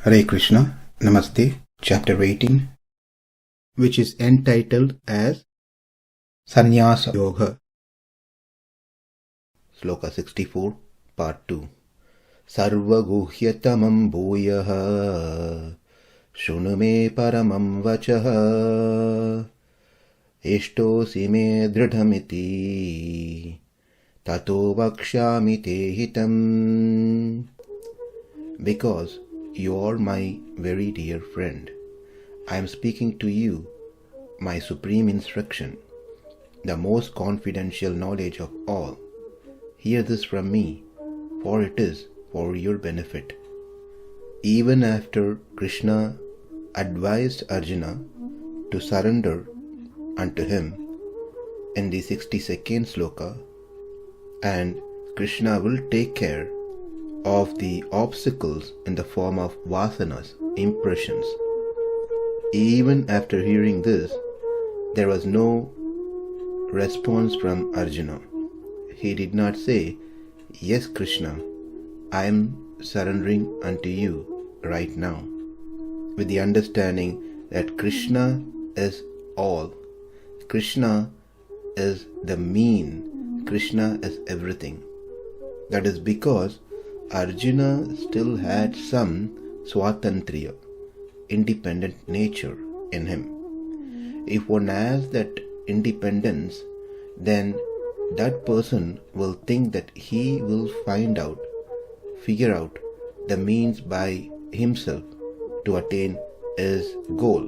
Hare Krishna, Namaste, Chapter 18, which is entitled as Sannyasa Yoga. Sloka 64, Part 2. Sarva-guhyatamaṁ bhūyaḥ, śṛṇu me paramaṁ vacaḥ, iṣṭo me dṛḍhamiti, tato vakṣyāmi te hitam. Because you are my very dear friend, I am speaking to you my supreme instruction, the most confidential knowledge of all. Hear this from me, for it is for your benefit. Even after Krishna advised Arjuna to surrender unto him in the 62nd sloka, and Krishna will take care of the obstacles in the form of vasanas, impressions. Even after hearing this, there was no response from Arjuna. He did not say, "Yes, Krishna, I am surrendering unto you right now," with the understanding that Krishna is all. Krishna is the mean. Krishna is everything. That is because Arjuna still had some swatantriya, independent nature in him. If one has that independence, then that person will think that he will figure out the means by himself to attain his goal,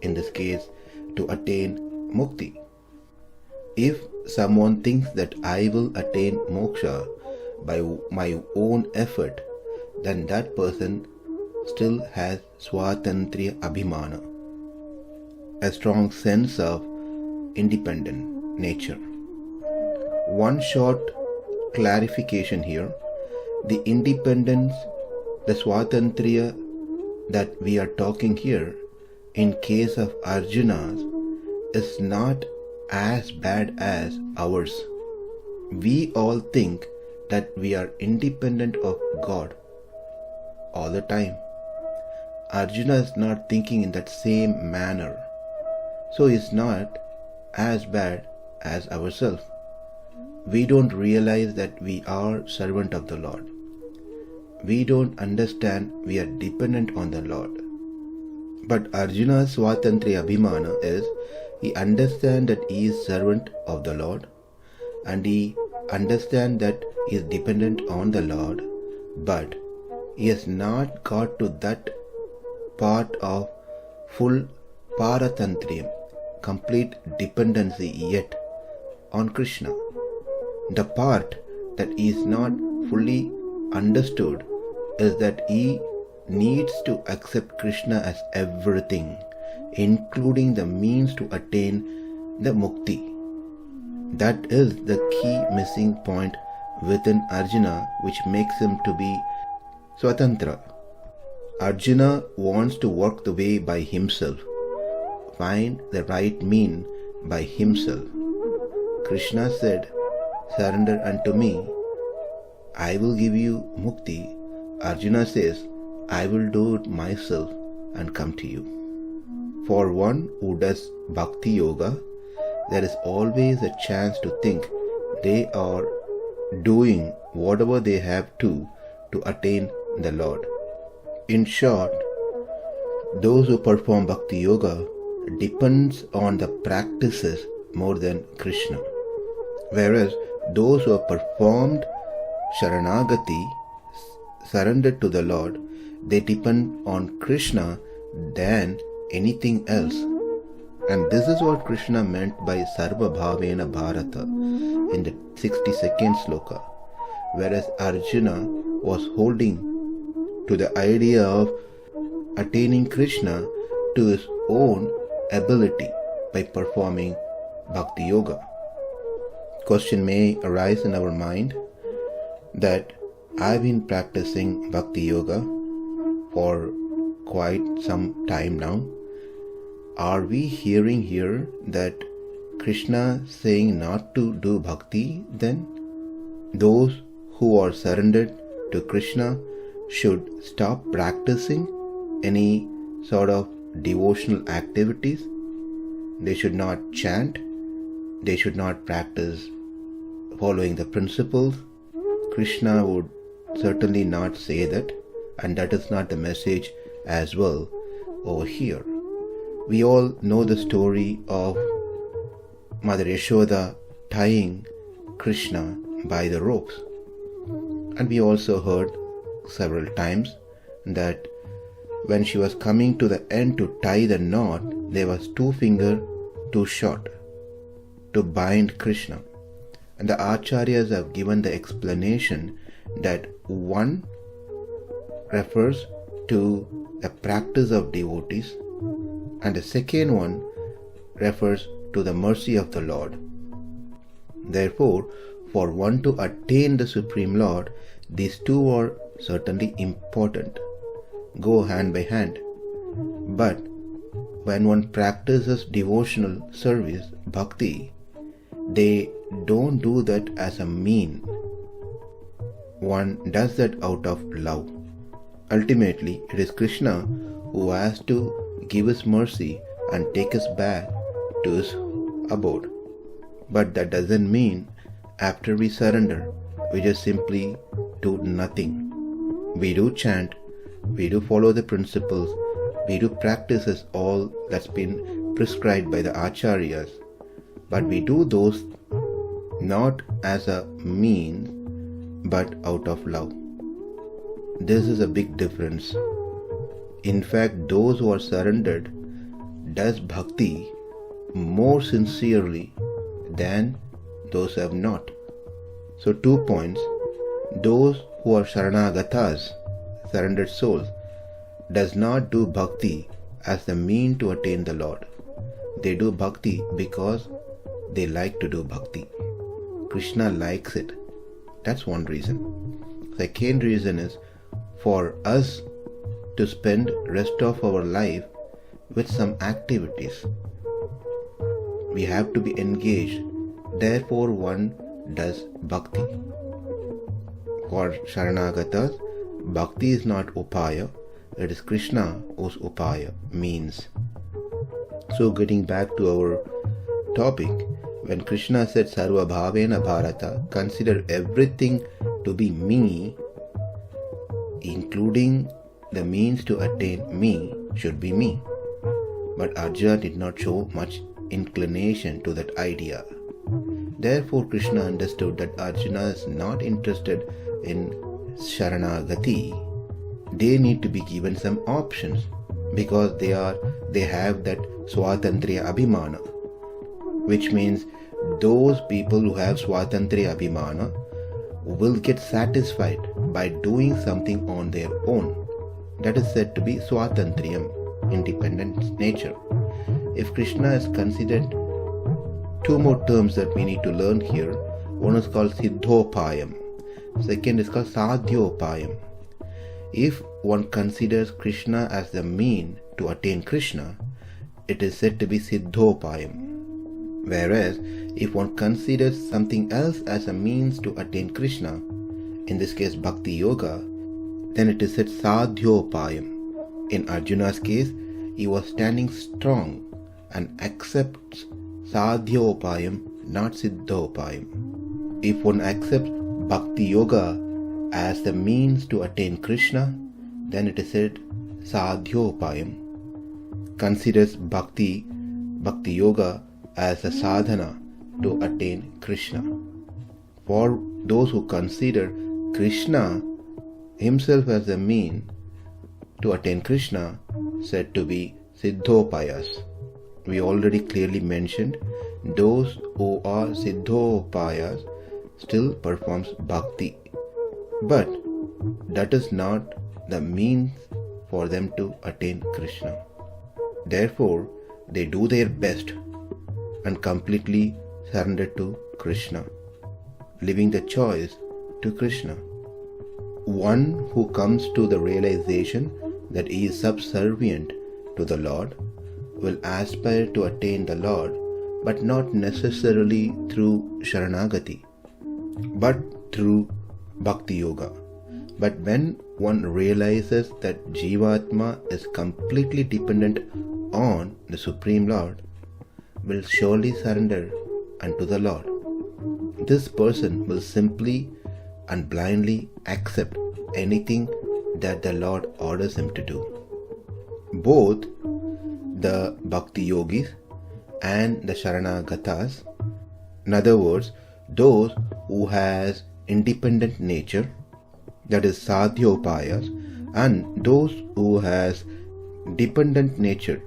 in this case, to attain mukti. If someone thinks that I will attain moksha by my own effort, then that person still has swatantriya abhimana, a strong sense of independent nature. One short clarification here: the independence, the swatantriya that we are talking here in case of Arjuna's is not as bad as ours. We all think that we are independent of God all the time. Arjuna is not thinking in that same manner, so he is not as bad as ourselves. We don't realize that we are servant of the Lord. We don't understand we are dependent on the Lord. But Arjuna's swatantriya abhimana is, he understands that he is servant of the Lord, and he understands that he is dependent on the Lord, but he has not got to that part of full paratantriyam, complete dependency yet on Krishna. The part that is not fully understood is that he needs to accept Krishna as everything, including the means to attain the mukti. That is the key missing point within Arjuna, which makes him to be swatantra. Arjuna wants to walk the way by himself, find the right mean by himself. Krishna said, "Surrender unto me, I will give you mukti." Arjuna says, "I will do it myself and come to you." For one who does bhakti yoga, there is always a chance to think they are doing whatever they have to attain the Lord. In short, those who perform bhakti yoga depends on the practices more than Krishna, whereas those who have performed sharanagati, surrendered to the Lord, they depend on Krishna than anything else. And this is what Krishna meant by sarva-bhavena bharata in the 62nd sloka, whereas Arjuna was holding to the idea of attaining Krishna to his own ability by performing bhakti yoga. Question may arise in our mind that I've been practicing bhakti yoga for quite some time now. Are we hearing here that Krishna saying not to do bhakti then? Those who are surrendered to Krishna should stop practicing any sort of devotional activities. They should not chant. They should not practice following the principles. Krishna would certainly not say that, and that is not the message as well over here. We all know the story of Mother Yashoda tying Krishna by the ropes. And we also heard several times that when she was coming to the end to tie the knot, there was 2 fingers too short to bind Krishna. And the Acharyas have given the explanation that one refers to the practice of devotees and the second one refers to the mercy of the Lord. Therefore, for one to attain the Supreme Lord, these two are certainly important, go hand by hand. But when one practices devotional service, bhakti, they don't do that as a mean. One does that out of love. Ultimately, it is Krishna who has to give his mercy and take us back to his abode. But that doesn't mean after we surrender, we just simply do nothing. We do chant, we do follow the principles, we do practices all that's been prescribed by the Acharyas. But we do those not as a means, but out of love. This is a big difference. In fact, those who are surrendered does bhakti more sincerely than those who have not. So 2 points. Those who are sarana-gatas, surrendered souls, does not do bhakti as the mean to attain the Lord. They do bhakti because they like to do bhakti. Krishna likes it. That's one reason. Second reason is for us to spend rest of our life with some activities. We have to be engaged. Therefore, one does bhakti. For Sharanagatas, bhakti is not upaya. It is Krishna whose upaya, means. So getting back to our topic, when Krishna said sarva-bhavena bharata, consider everything to be me, including the means to attain me should be me. But Arjuna did not show much inclination to that idea. Therefore, Krishna understood that Arjuna is not interested in Sharanagati. They need to be given some options because they have that swatantriya abhimana, which means those people who have swatantriya abhimana will get satisfied by doing something on their own. That is said to be swatantriyam, independent nature. If Krishna is considered, 2 more terms that we need to learn here. One is called siddhopayam. Second is called sadhyopayam. If one considers Krishna as the mean to attain Krishna, it is said to be siddhopayam. Whereas, if one considers something else as a means to attain Krishna, in this case bhakti yoga, then it is said sadhyopayam. In Arjuna's case, he was standing strong and accepts sadhyopayam, not siddhopayam. If one accepts bhakti yoga as the means to attain Krishna, then it is said sadhyopayam. Considers bhakti yoga as a sadhana to attain Krishna. For those who consider Krishna himself as the mean to attain Krishna, said to be siddhopayas. We already clearly mentioned those who are siddhopayas still performs bhakti. But that is not the means for them to attain Krishna. Therefore, they do their best and completely surrender to Krishna, leaving the choice to Krishna. One who comes to the realization that he is subservient to the Lord will aspire to attain the Lord, but not necessarily through Sharanagati, but through Bhakti Yoga. But when one realizes that Jivatma is completely dependent on the Supreme Lord, will surely surrender unto the Lord. This person will simply and blindly accept anything that the Lord orders him to do. Both the Bhakti Yogis and the Sharanagatas, in other words, those who has independent nature, that is sadhyopayas, and those who has dependent nature,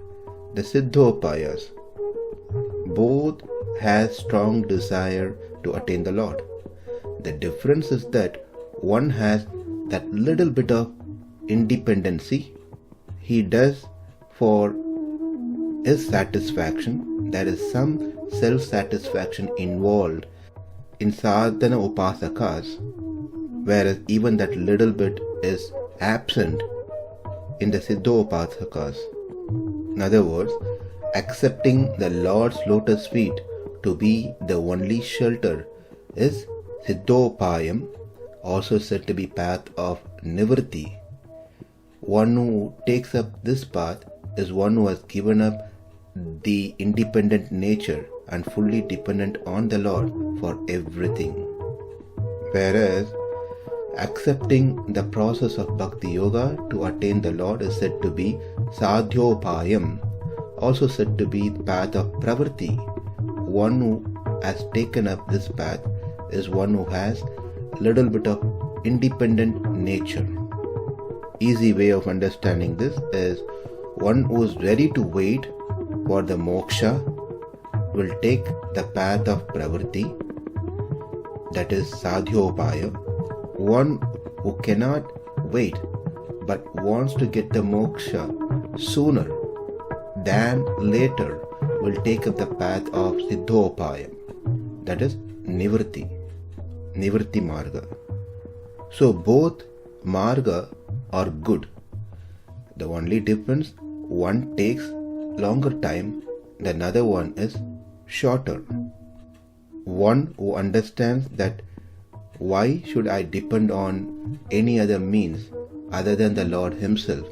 the siddhopayas, both has strong desire to attain the Lord. The difference is that one has that little bit of independency. He does for his satisfaction. There is some self-satisfaction involved in sadhana upasakas, whereas even that little bit is absent in the siddhopasakas. In other words, accepting the Lord's lotus feet to be the only shelter is siddhopayam, also said to be path of nivritti. One who takes up this path is one who has given up the independent nature and fully dependent on the Lord for everything. Whereas accepting the process of Bhakti Yoga to attain the Lord is said to be sadhyopayam, also said to be the path of pravritti. One who has taken up this path is one who has a little bit of independent nature. Easy way of understanding this is one who is ready to wait for the moksha will take the path of pravritti, that is sadhyopaya. One who cannot wait but wants to get the moksha sooner than later will take up the path of siddhopaya, that is nivritti marga. So both marga are good. The only difference, one takes longer time, the another one is shorter. One who understands that why should I depend on any other means other than the Lord Himself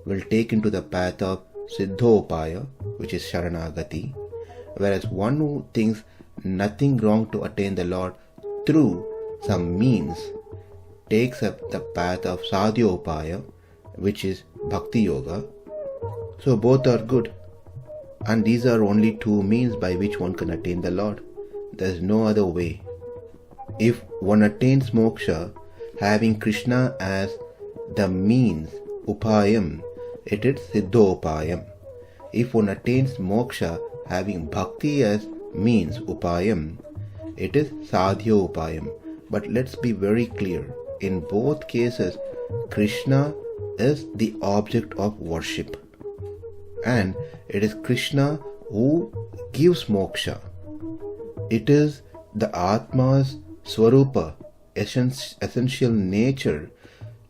will take into the path of siddhopaya, which is sharanagati, whereas one who thinks nothing wrong to attain the Lord through some means takes up the path of sadhyopaya, which is bhakti yoga. So both are good, and these are only two means by which one can attain the Lord. There is no other way. If one attains moksha having Krishna as the means, upayam, it is siddhopayam. If one attains moksha having bhakti as means, upayam, it is sadhyopayam. But let's be very clear, in both cases Krishna is the object of worship, and it is Krishna who gives moksha. It is the Atma's swarupa, essential nature,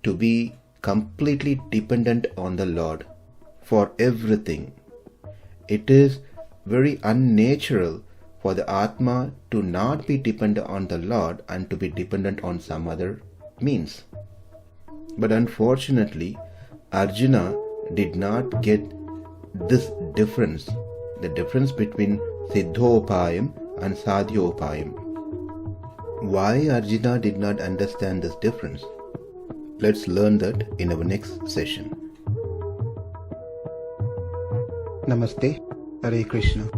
to be completely dependent on the Lord for everything. It is very unnatural for the Atma to not be dependent on the Lord and to be dependent on some other means. But unfortunately, Arjuna did not get this difference, the difference between siddhopayam and sadhyopayam. Why Arjuna did not understand this difference? Let's learn that in our next session. Namaste. Hare Krishna.